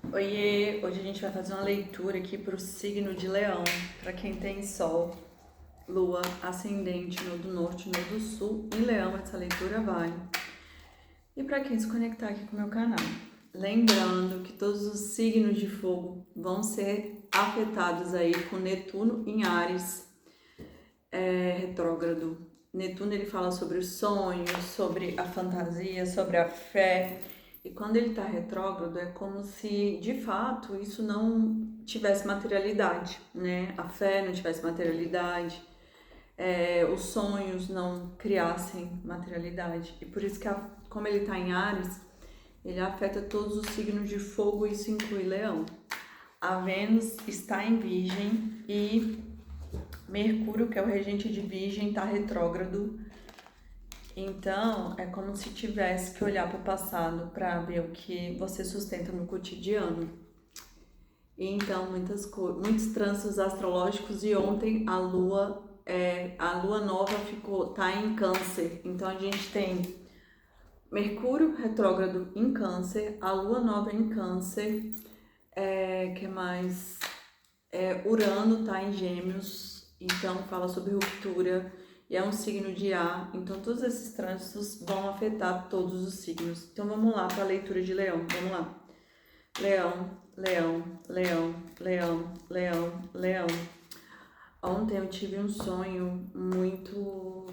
Oiê, hoje a gente vai fazer uma leitura aqui para o signo de Leão, para quem tem Sol, Lua, Ascendente, no do Norte, no do Sul, em Leão essa leitura vale. E para quem se conectar aqui com o meu canal, lembrando que todos os signos de fogo vão ser afetados aí com Netuno em Áries, retrógrado. Netuno ele fala sobre os sonhos, sobre a fantasia, sobre a fé. E quando ele está retrógrado é como se de fato isso não tivesse materialidade, né? A fé não tivesse materialidade, os sonhos não criassem materialidade. E por isso que como ele está em Áries, ele afeta todos os signos de fogo e isso inclui Leão. A Vênus está em Virgem e Mercúrio, que é o regente de Virgem, está retrógrado. Então, é como se tivesse que olhar para o passado para ver o que você sustenta no cotidiano. E então, muitos trânsitos astrológicos e ontem a lua nova tá em Câncer. Então, a gente tem Mercúrio retrógrado em Câncer, a lua nova em Câncer, que mais? Urano tá em Gêmeos, então fala sobre ruptura e é um signo de ar, então todos esses trânsitos vão afetar todos os signos. Então vamos lá para a leitura de Leão, vamos lá. Leão, Leão, Leão, Leão, Leão, Leão. Ontem eu tive um sonho muito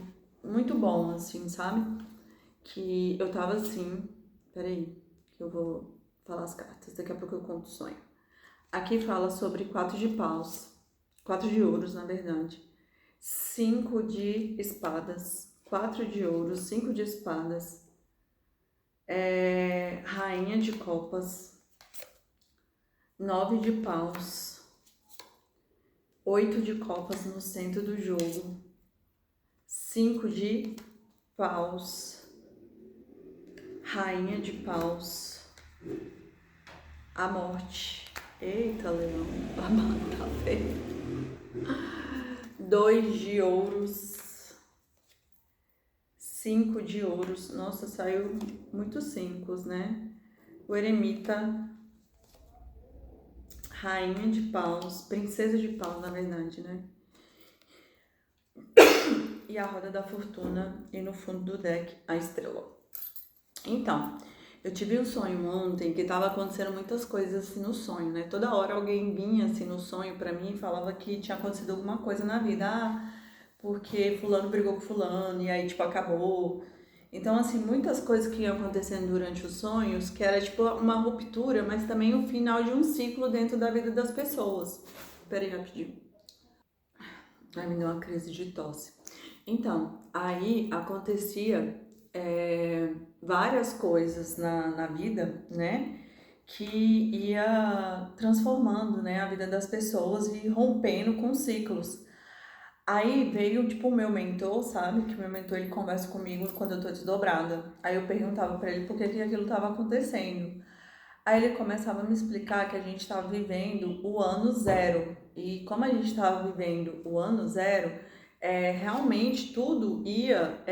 bom, assim, sabe? Que eu tava assim, peraí, que eu vou falar as cartas, daqui a pouco eu conto o sonho. Aqui fala sobre 4 de paus, 4 de ouros, na verdade. 5 de espadas, 4 de ouros, 5 de espadas, rainha de copas, 9 de paus, 8 de copas no centro do jogo, 5 de paus, rainha de paus, a morte. Eita, Leão, a mata tá feia. 2 de ouros, 5 de ouros. Nossa, saiu muitos 5, né? O eremita, rainha de paus, princesa de paus, na verdade, né? E a roda da fortuna e no fundo do deck a estrela. Então, eu tive um sonho ontem que tava acontecendo muitas coisas assim no sonho, né? Toda hora alguém vinha assim no sonho pra mim e falava que tinha acontecido alguma coisa na vida. Porque fulano brigou com fulano e aí tipo acabou. Então assim, muitas coisas que iam acontecendo durante os sonhos, que era tipo uma ruptura, mas também o final de um ciclo dentro da vida das pessoas. Pera aí rapidinho. Ai, me deu uma crise de tosse. Então, aí acontecia várias coisas na vida, né? Que ia transformando, né, a vida das pessoas e rompendo com ciclos. Aí veio, tipo, o meu mentor, sabe? Que o meu mentor, ele conversa comigo quando eu tô desdobrada. Aí eu perguntava pra ele por que aquilo tava acontecendo. Aí ele começava a me explicar que a gente tava vivendo o ano zero. E como a gente tava vivendo o ano zero, realmente tudo ia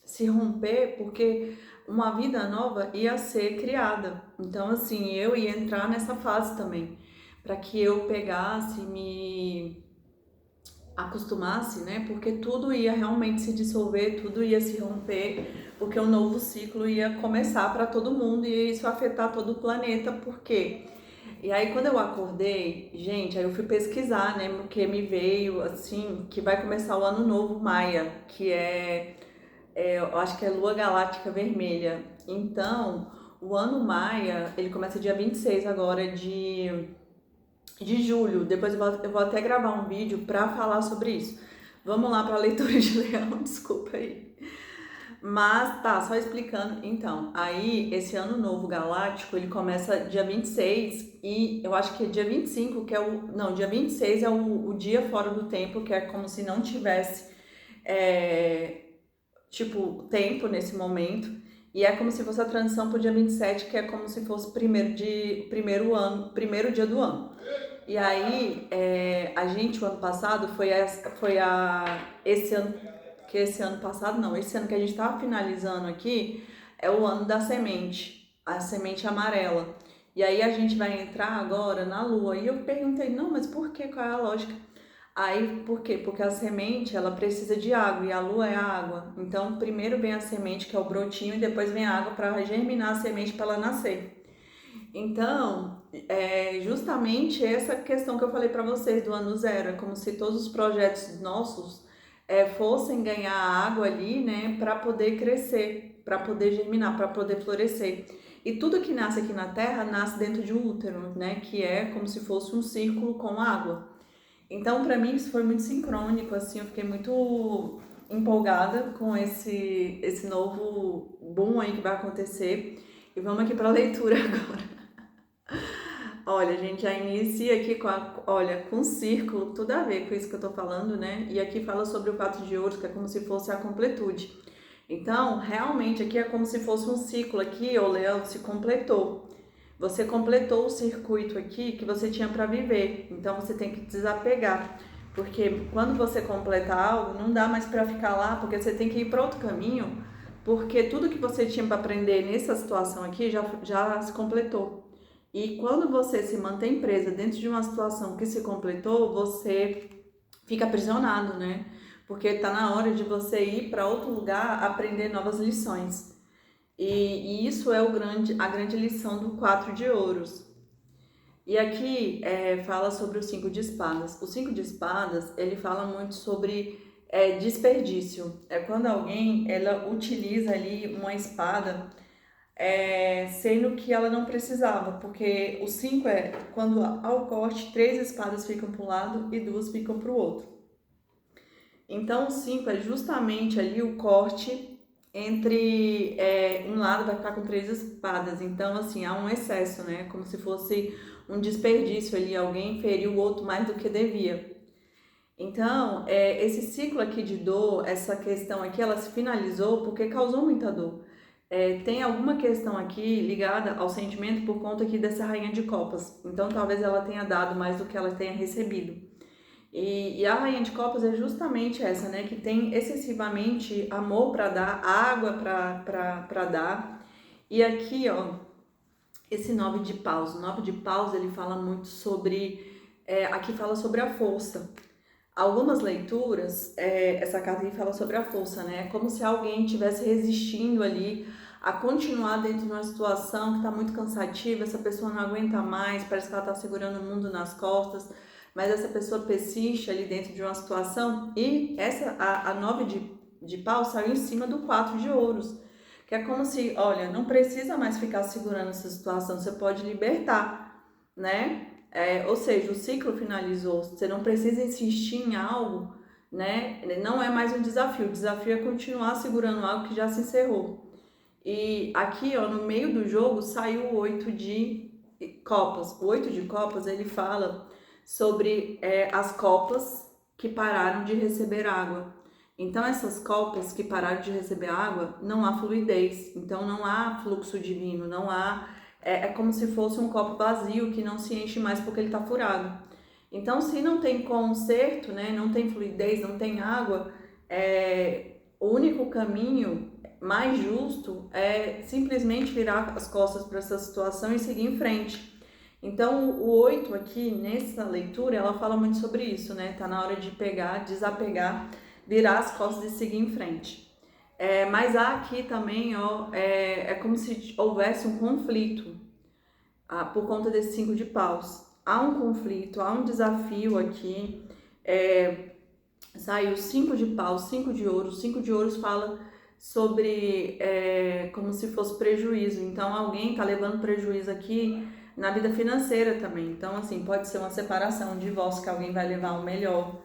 se romper porque uma vida nova ia ser criada. Então, assim, eu ia entrar nessa fase também. Para que eu pegasse, me acostumasse, né? Porque tudo ia realmente se dissolver, tudo ia se romper, porque um novo ciclo ia começar para todo mundo e isso ia afetar todo o planeta. Por quê? E aí quando eu acordei, gente, aí eu fui pesquisar, né? Porque me veio assim que vai começar o ano novo Maia, que eu acho que é Lua Galáctica Vermelha. Então, o ano Maia, ele começa dia 26 agora de julho. Depois eu vou até gravar um vídeo para falar sobre isso. Vamos lá para a leitura de Leão, desculpa aí. Mas tá, só explicando. Então, aí esse ano novo galáctico, ele começa dia 26 e eu acho que é dia 25 que é o. Não, dia 26 é o dia fora do tempo, que é como se não tivesse, é, tipo, tempo nesse momento. E é como se fosse a transição pro dia 27 que é como se fosse primeiro dia do ano. E aí, a gente, o ano passado, esse ano, que esse ano passado, não, esse ano que a gente tá finalizando aqui, é o ano da semente, a semente amarela. E aí a gente vai entrar agora na lua. E eu perguntei, não, mas por quê? Qual é a lógica? Aí, por quê? Porque a semente, ela precisa de água e a lua é a água. Então, primeiro vem a semente, que é o brotinho, e depois vem a água para germinar a semente para ela nascer. Então, é justamente essa questão que eu falei para vocês do ano zero. É como se todos os projetos nossos fossem ganhar água ali, né, para poder crescer, para poder germinar, para poder florescer. E tudo que nasce aqui na Terra nasce dentro de um útero, né, que é como se fosse um círculo com água. Então, para mim, isso foi muito sincrônico, assim, eu fiquei muito empolgada com esse novo boom aí que vai acontecer. E vamos aqui para a leitura agora. Olha, a gente já inicia aqui com um círculo, tudo a ver com isso que eu tô falando, né? E aqui fala sobre o 4 de ouros, que é como se fosse a completude. Então, realmente, aqui é como se fosse um ciclo aqui, o leão se completou. Você completou o circuito aqui que você tinha para viver. Então, você tem que desapegar. Porque quando você completa algo, não dá mais para ficar lá, porque você tem que ir para outro caminho, porque tudo que você tinha para aprender nessa situação aqui já se completou. E quando você se mantém presa dentro de uma situação que se completou, você fica aprisionado, né? Porque está na hora de você ir para outro lugar aprender novas lições. E isso é a grande lição do 4 de ouros. E aqui fala sobre o 5 de espadas. O 5 de espadas, ele fala muito sobre desperdício. É quando alguém ela utiliza ali uma espada sendo que ela não precisava, porque o 5 é quando ao corte 3 espadas ficam para um lado e 2 ficam para o outro. Então o 5 é justamente ali o corte entre um lado vai ficar com 3 espadas, então assim, há um excesso, né? Como se fosse um desperdício ali, alguém feriu o outro mais do que devia. Então, esse ciclo aqui de dor, essa questão aqui, ela se finalizou porque causou muita dor. Tem alguma questão aqui ligada ao sentimento por conta aqui dessa rainha de copas. Então, talvez ela tenha dado mais do que ela tenha recebido. E a rainha de copas é justamente essa, né? Que tem excessivamente amor para dar, água para dar. E aqui, ó, esse 9 de paus. O 9 de paus, ele fala muito sobre... aqui fala sobre a força. Algumas leituras, essa carta aqui fala sobre a força, né? É como se alguém estivesse resistindo ali a continuar dentro de uma situação que está muito cansativa, essa pessoa não aguenta mais, parece que ela está segurando o mundo nas costas, mas essa pessoa persiste ali dentro de uma situação e a 9 de pau saiu em cima do 4 de ouros, que é como se, olha, não precisa mais ficar segurando essa situação, você pode libertar, né? Ou seja, o ciclo finalizou, você não precisa insistir em algo, né? Não é mais um desafio, o desafio é continuar segurando algo que já se encerrou. E aqui, ó, no meio do jogo, saiu o 8 de copas. O 8 de copas, ele fala sobre as copas que pararam de receber água. Então, essas copas que pararam de receber água, não há fluidez, então não há fluxo divino, não há... É como se fosse um copo vazio que não se enche mais porque ele está furado. Então, se não tem conserto, né, não tem fluidez, não tem água, o único caminho mais justo é simplesmente virar as costas para essa situação e seguir em frente. Então, o 8 aqui, nessa leitura, ela fala muito sobre isso, né? Tá na hora de pegar, desapegar, virar as costas e seguir em frente. Mas há aqui também, ó, é como se houvesse um conflito por conta desse 5 de paus. Há um conflito, há um desafio aqui. Saiu 5 de paus, 5 de ouros. 5 de ouros fala sobre como se fosse prejuízo. Então, alguém está levando prejuízo aqui na vida financeira também. Então, assim, pode ser uma separação, um divórcio, que alguém vai levar o melhor,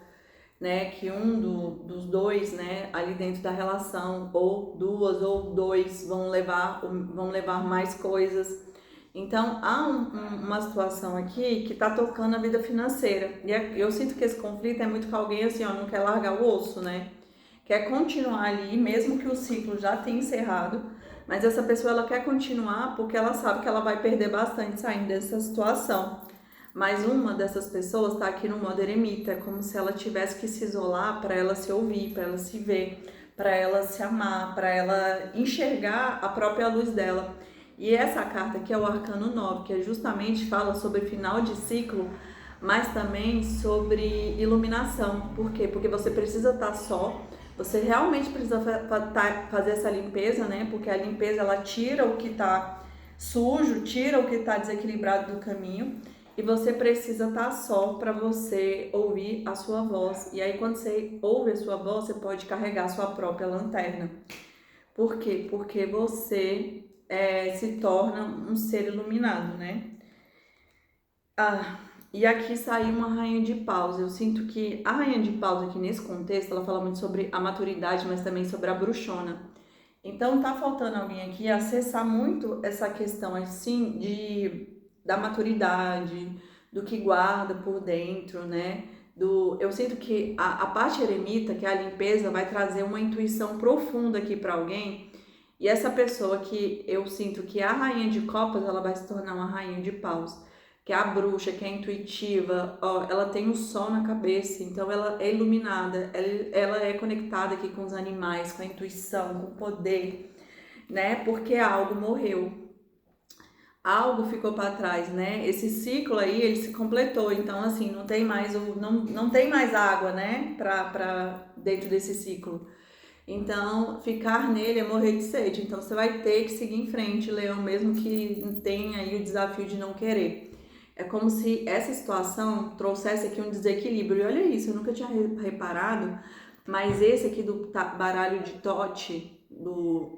né? Que dos dois, né, ali dentro da relação, ou duas ou dois vão levar mais coisas. Então, há uma situação aqui que tá tocando a vida financeira. E eu sinto que esse conflito é muito com alguém assim, ó, não quer largar o osso, né? Quer continuar ali, mesmo que o ciclo já tenha encerrado, mas essa pessoa ela quer continuar porque ela sabe que ela vai perder bastante saindo dessa situação. Mas uma dessas pessoas está aqui no modo eremita, é como se ela tivesse que se isolar para ela se ouvir, para ela se ver, para ela se amar, para ela enxergar a própria luz dela. E essa carta aqui é o Arcano 9, que justamente fala sobre final de ciclo, mas também sobre iluminação. Por quê? Porque você precisa estar só, você realmente precisa fazer essa limpeza, né? Porque a limpeza, ela tira o que tá sujo, tira o que tá desequilibrado do caminho, e você precisa estar só para você ouvir a sua voz. E aí, quando você ouve a sua voz, você pode carregar a sua própria lanterna. Por quê? Porque você se torna um ser iluminado, né? E aqui saiu uma rainha de paus. Eu sinto que a rainha de paus aqui nesse contexto, ela fala muito sobre a maturidade, mas também sobre a bruxona. Então tá faltando alguém aqui acessar muito essa questão assim da maturidade, do que guarda por dentro, né? Eu sinto que a parte eremita, que é a limpeza, vai trazer uma intuição profunda aqui para alguém. E essa pessoa que eu sinto que é a rainha de copas, ela vai se tornar uma rainha de paus, que é a bruxa, que é intuitiva, ó, ela tem o sol na cabeça, então ela é iluminada, ela é conectada aqui com os animais, com a intuição, com o poder, né? Porque algo morreu, algo ficou para trás, né? Esse ciclo aí, ele se completou, então assim, não tem mais não tem mais água, né? Para dentro desse ciclo. Então, ficar nele é morrer de sede. Então, você vai ter que seguir em frente, leão, mesmo que tenha aí o desafio de não querer. É como se essa situação trouxesse aqui um desequilíbrio. E olha isso, eu nunca tinha reparado, mas esse aqui do baralho de Tote, do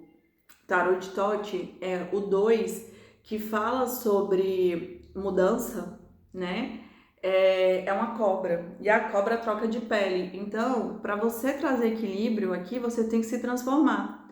tarot de Tote, é o 2, que fala sobre mudança, né? É uma cobra, e a cobra troca de pele. Então, para você trazer equilíbrio aqui, você tem que se transformar.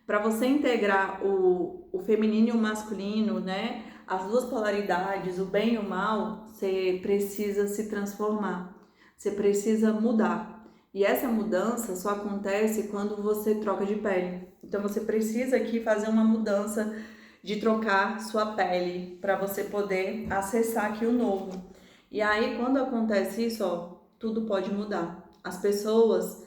Para você integrar o feminino e o masculino, né? As duas polaridades, o bem e o mal, você precisa se transformar. Você precisa mudar. E essa mudança só acontece quando você troca de pele. Então você precisa aqui fazer uma mudança de trocar sua pele para você poder acessar aqui o novo. E aí, quando acontece isso, ó, tudo pode mudar. As pessoas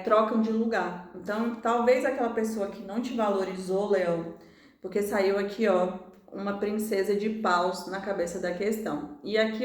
trocam de lugar. Então, talvez aquela pessoa que não te valorizou, Leão, porque saiu aqui, ó, uma princesa de paus na cabeça da questão. E aqui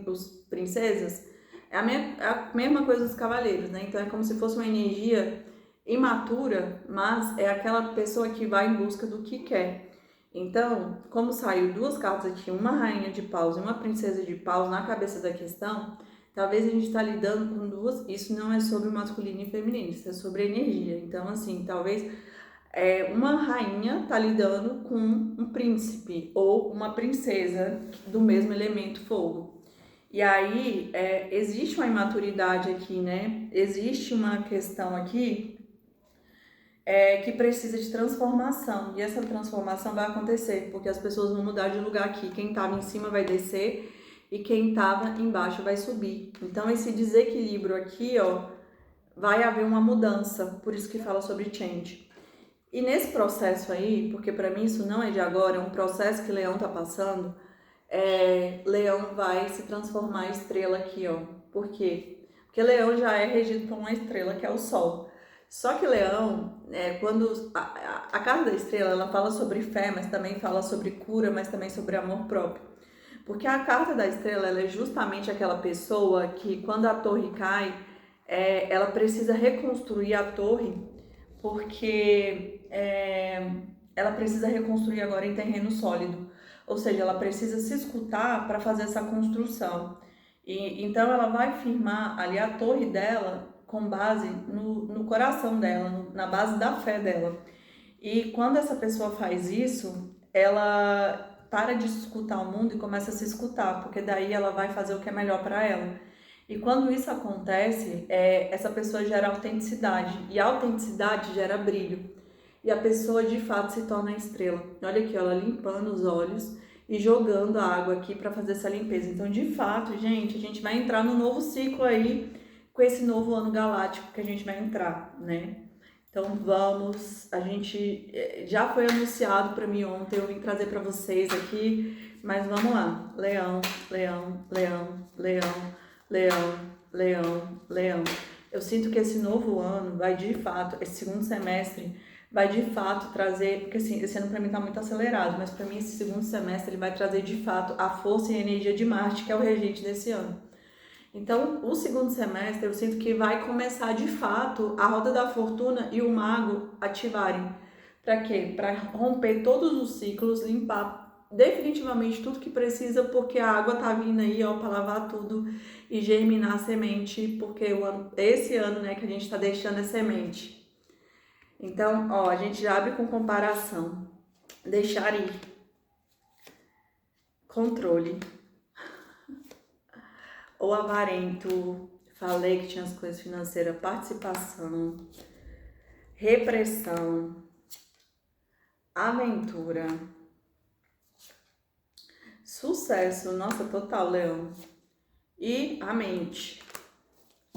os princesas é a mesma coisa dos cavaleiros, né? Então, é como se fosse uma energia imatura, mas é aquela pessoa que vai em busca do que quer. Então, como saiu duas cartas aqui, uma rainha de paus e uma princesa de paus na cabeça da questão, talvez a gente está lidando com duas. Isso não é sobre masculino e feminino, isso é sobre energia. Então, assim, talvez uma rainha está lidando com um príncipe ou uma princesa do mesmo elemento fogo. E aí, existe uma imaturidade aqui, né? Existe uma questão aqui que precisa de transformação. E essa transformação vai acontecer, porque as pessoas vão mudar de lugar aqui. Quem estava em cima vai descer e quem estava embaixo vai subir. Então, esse desequilíbrio aqui, ó, vai haver uma mudança. Por isso que fala sobre change. E nesse processo aí, porque para mim isso não é de agora, é um processo que Leão tá passando, Leão vai se transformar em estrela aqui, ó. Por quê? Porque Leão já é regido por uma estrela, que é o Sol. Só que Leão, quando a carta da estrela, ela fala sobre fé, mas também fala sobre cura, mas também sobre amor próprio. Porque a carta da estrela, ela é justamente aquela pessoa que quando a torre cai, ela precisa reconstruir a torre, porque ela precisa reconstruir agora em terreno sólido. Ou seja, ela precisa se escutar para fazer essa construção. E então ela vai firmar ali a torre dela com base no coração dela, na base da fé dela. E quando essa pessoa faz isso, ela para de escutar o mundo e começa a se escutar, porque daí ela vai fazer o que é melhor para ela. E quando isso acontece, essa pessoa gera autenticidade, e a autenticidade gera brilho. E a pessoa de fato se torna a estrela. Olha aqui, ela limpando os olhos e jogando a água aqui para fazer essa limpeza. Então, de fato, gente, a gente vai entrar no novo ciclo aí, com esse novo ano galáctico que a gente vai entrar, né? Então vamos, a gente já foi anunciado para mim ontem, eu vim trazer para vocês aqui, mas vamos lá. Leão, leão, leão, leão, leão, leão, leão. Eu sinto que esse novo ano vai de fato, esse segundo semestre vai de fato trazer, porque assim, esse ano para mim tá muito acelerado, mas para mim esse segundo semestre ele vai trazer de fato a força e a energia de Marte, que é o regente desse ano. Então, o segundo semestre eu sinto que vai começar de fato a roda da fortuna e o mago ativarem. Para quê? Para romper todos os ciclos, limpar definitivamente tudo que precisa, porque a água tá vindo aí, ó, para lavar tudo e germinar a semente, porque esse ano, né, que a gente tá deixando a semente. Então, ó, a gente já abre com comparação. Deixar ir. Controle. Ou avarento. Falei que tinha as coisas financeiras. Participação. Repressão. Aventura. Sucesso. Nossa, total, Leão. E a mente.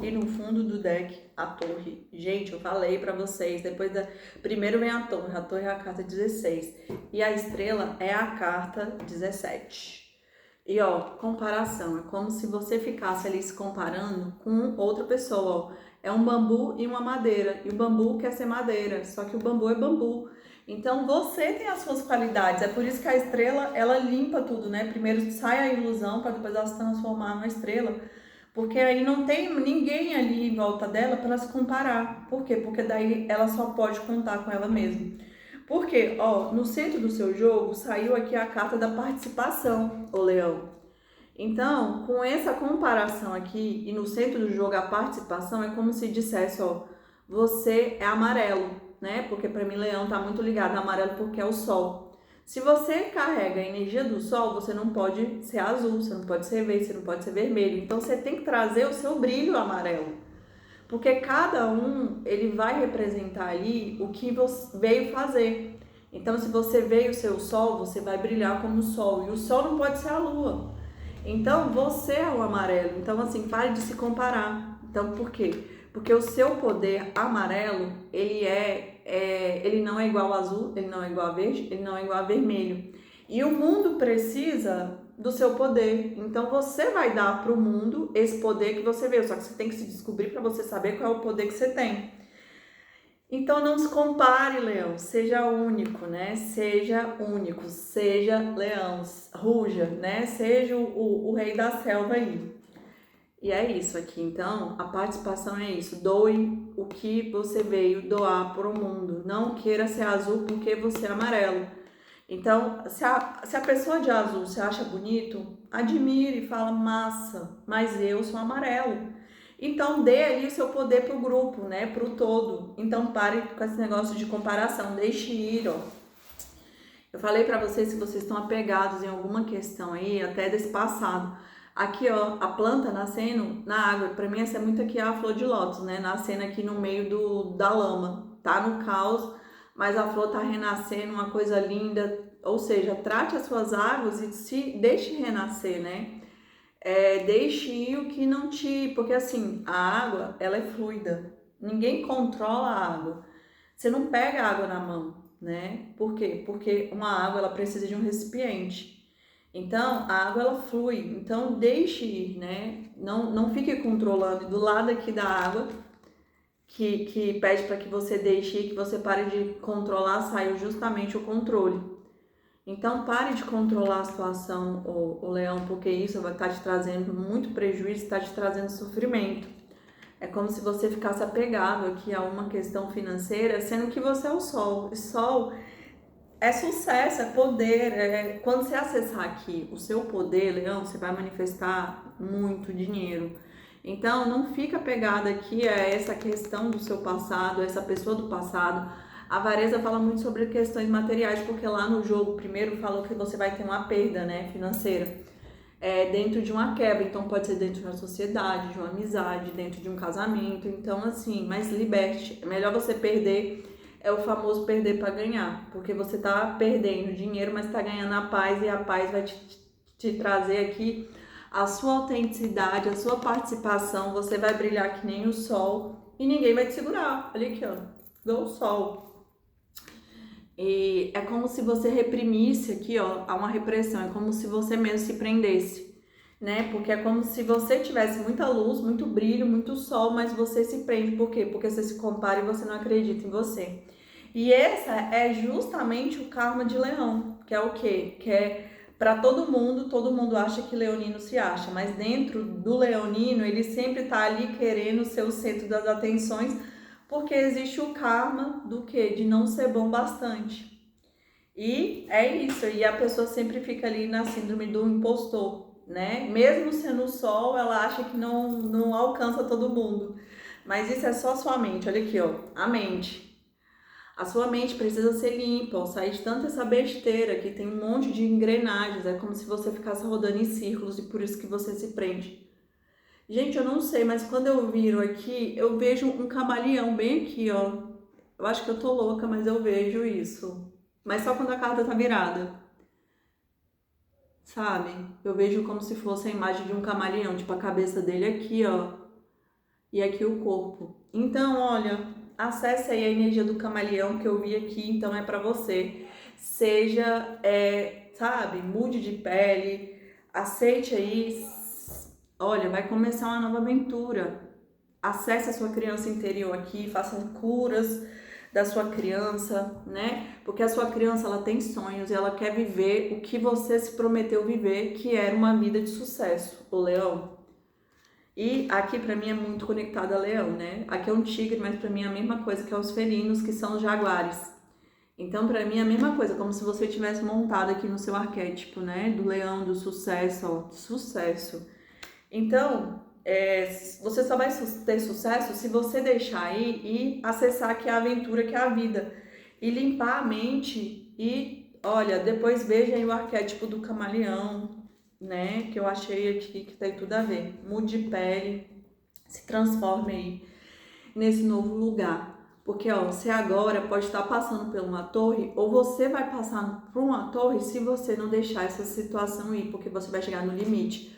E no fundo do deck, a torre. Gente, eu falei pra vocês, primeiro vem a torre é a carta 16. E a estrela é a carta 17. E ó, comparação, é como se você ficasse ali se comparando com outra pessoa, ó. É um bambu e uma madeira, e o bambu quer ser madeira, só que o bambu é bambu. Então você tem as suas qualidades, é por isso que a estrela, ela limpa tudo, né? Primeiro sai a ilusão para depois ela se transformar numa estrela. Porque aí não tem ninguém ali em volta dela para ela se comparar. Por quê? Porque daí ela só pode contar com ela mesma. Porque, ó, no centro do seu jogo saiu aqui a carta da participação, ô Leão. Então, com essa comparação aqui e no centro do jogo a participação é como se dissesse, ó, você é amarelo, né? Porque para mim Leão tá muito ligado a amarelo porque é o sol. Se você carrega a energia do sol, você não pode ser azul, você não pode ser verde, você não pode ser vermelho. Então você tem que trazer o seu brilho amarelo. Porque cada um, ele vai representar ali o que você veio fazer. Então se você veio ser o sol, você vai brilhar como o sol. E o sol não pode ser a lua. Então você é o amarelo. Então assim, pare de se comparar. Então por quê? Porque o seu poder amarelo, ele não é igual ao azul, ele não é igual a verde, ele não é igual a vermelho. E o mundo precisa do seu poder. Então você vai dar para o mundo esse poder que você veio. Só que você tem que se descobrir para você saber qual é o poder que você tem. Então não se compare, Leão. Seja único, né? Seja único. Seja leão. Ruja, né? Seja o rei da selva aí. E é isso aqui, então, a participação é isso, doe o que você veio doar para o mundo, não queira ser azul porque você é amarelo. Então, se a pessoa de azul se acha bonito, admire e fala, massa, mas eu sou amarelo. Então, dê ali o seu poder pro grupo, né, pro todo. Então, pare com esse negócio de comparação, deixe ir, ó. Eu falei para vocês que vocês estão apegados em alguma questão aí, até desse passado. Aqui, ó, a planta nascendo na água. Pra mim, essa é muito aqui a flor de lótus, né? Nascendo aqui no meio da lama. Tá no caos, mas a flor tá renascendo, uma coisa linda. Ou seja, trate as suas águas e se deixe renascer, né? Deixe ir o que não te... Porque, assim, a água, ela é fluida. Ninguém controla a água. Você não pega a água na mão, né? Por quê? Porque uma água, ela precisa de um recipiente. Então, a água ela flui, então deixe ir, né? Não fique controlando. E do lado aqui da água, que pede para que você deixe ir, que você pare de controlar, saiu justamente o controle. Então, pare de controlar a situação, o leão, porque isso vai estar te trazendo muito prejuízo, está te trazendo sofrimento. É como se você ficasse apegado aqui a uma questão financeira, sendo que você é o sol. O sol é sucesso, é poder. Quando você acessar aqui o seu poder, Leão, você vai manifestar muito dinheiro. Então, não fica apegado aqui a essa questão do seu passado, essa pessoa do passado. A avareza fala muito sobre questões materiais, porque lá no jogo, primeiro, falou que você vai ter uma perda, né, financeira. Dentro de uma quebra, então pode ser dentro de uma sociedade, de uma amizade, dentro de um casamento. Então, assim, mas liberte. É melhor você perder. É o famoso perder para ganhar, porque você tá perdendo dinheiro, mas tá ganhando a paz, e a paz vai te trazer aqui a sua autenticidade, a sua participação. Você vai brilhar que nem o sol e ninguém vai te segurar. Olha aqui, ó, igual o sol. E é como se você reprimisse aqui, ó, há uma repressão, é como se você mesmo se prendesse, né? Porque é como se você tivesse muita luz, muito brilho, muito sol, mas você se prende. Por quê? Porque você se compara e você não acredita em você. E essa é justamente o karma de Leão, que é o quê? Que é para todo mundo acha que leonino se acha, mas dentro do leonino ele sempre tá ali querendo ser o centro das atenções, porque existe o karma do quê? De não ser bom bastante. E é isso, e a pessoa sempre fica ali na síndrome do impostor, né? Mesmo sendo o sol, ela acha que não alcança todo mundo. Mas isso é só sua mente, olha aqui, ó, a mente. A sua mente precisa ser limpa, ó, sair de tanta essa besteira que tem um monte de engrenagens, é como se você ficasse rodando em círculos e por isso que você se prende. Gente, eu não sei, mas quando eu viro aqui, eu vejo um camaleão bem aqui, ó. Eu acho que eu tô louca, mas eu vejo isso. Mas só quando a carta tá virada, sabe? Eu vejo como se fosse a imagem de um camaleão, tipo a cabeça dele aqui, ó, e aqui o corpo. Então, olha, acesse aí a energia do camaleão que eu vi aqui, então é pra você. Seja, sabe, mude de pele, aceite aí, olha, vai começar uma nova aventura. Acesse a sua criança interior aqui, faça curas da sua criança, né? Porque a sua criança, ela tem sonhos e ela quer viver o que você se prometeu viver, que era uma vida de sucesso, o leão. E aqui pra mim é muito conectado a leão, né? Aqui é um tigre, mas pra mim é a mesma coisa que é os felinos, que são os jaguares. Então pra mim é a mesma coisa, como se você tivesse montado aqui no seu arquétipo, né? Do leão, do sucesso, ó, sucesso. Então, você só vai ter sucesso se você deixar aí e acessar que é a aventura, que é a vida. E limpar a mente e, olha, depois veja aí o arquétipo do camaleão, né? Que eu achei aqui que tem tudo a ver. Mude de pele, se transforme aí nesse novo lugar. Porque, ó, você agora pode estar passando por uma torre ou você vai passar por uma torre se você não deixar essa situação ir, porque você vai chegar no limite.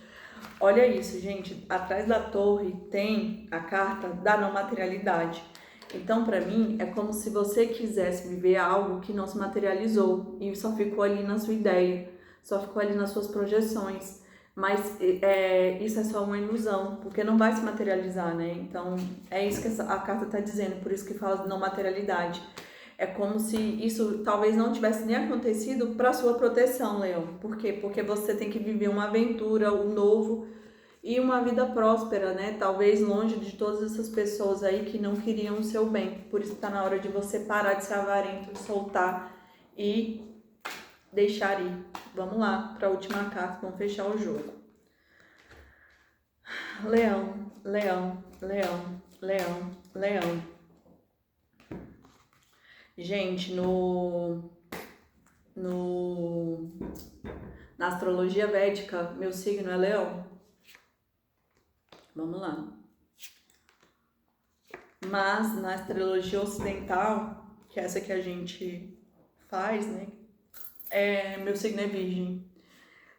Olha isso, gente. Atrás da torre tem a carta da não materialidade. Então, para mim, é como se você quisesse viver algo que não se materializou e só ficou ali na sua ideia, só ficou ali nas suas projeções. Mas isso é só uma ilusão, porque não vai se materializar, né? Então, é isso que a carta está dizendo, por isso que fala de não materialidade. É como se isso talvez não tivesse nem acontecido para sua proteção, Leão. Por quê? Porque você tem que viver uma aventura, um novo e uma vida próspera, né? Talvez longe de todas essas pessoas aí que não queriam o seu bem. Por isso está na hora de você parar de ser avarento, soltar e deixar ir. Vamos lá para a última carta, vamos fechar o jogo. Leão, leão, leão, leão, leão. Gente, na astrologia védica, meu signo é leão. Vamos lá. Mas na astrologia ocidental, que é essa que a gente faz, né? Meu signo é virgem.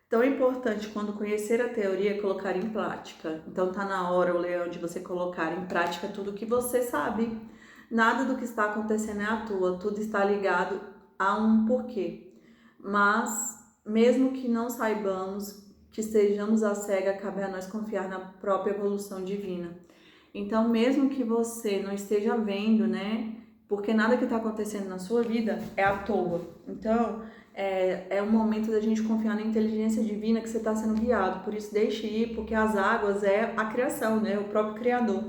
Então é importante, quando conhecer a teoria, colocar em prática. Então tá na hora, o leão, de você colocar em prática tudo que você sabe. Nada do que está acontecendo é à toa, tudo está ligado a um porquê. Mas, mesmo que não saibamos, que estejamos à cega, cabe a nós confiar na própria evolução divina. Então, mesmo que você não esteja vendo, né? Porque nada que está acontecendo na sua vida é à toa. Então, é um momento da gente confiar na inteligência divina que você está sendo guiado. Por isso, deixe ir, porque as águas é a criação, né? O próprio Criador.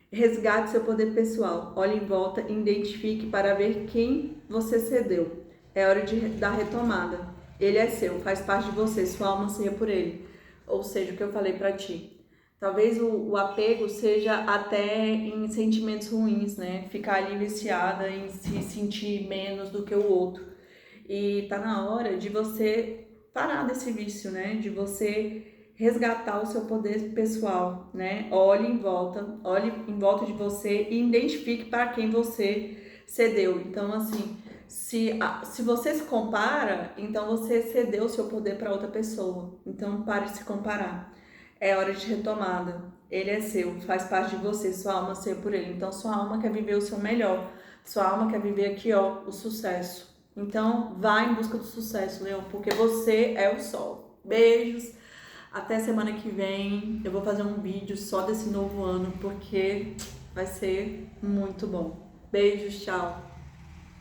Resgate seu poder pessoal. Olhe em volta e identifique para ver quem você cedeu. É hora da retomada. Ele é seu, faz parte de você, sua alma anseia por ele. Ou seja, o que eu falei para ti. Talvez o apego seja até em sentimentos ruins, né? Ficar ali viciada em se sentir menos do que o outro. E tá na hora de você parar desse vício, né? De você resgatar o seu poder pessoal, né? Olhe em volta de você e identifique para quem você cedeu. Então, assim, se você se compara, então você cedeu o seu poder para outra pessoa. Então, pare de se comparar. É hora de retomada. Ele é seu, faz parte de você, sua alma é por ele. Então, sua alma quer viver o seu melhor. Sua alma quer viver aqui, ó, o sucesso. Então, vá em busca do sucesso, Leão, porque você é o sol. Beijos. Até semana que vem. Eu vou fazer um vídeo só desse novo ano, porque vai ser muito bom. Beijos, tchau.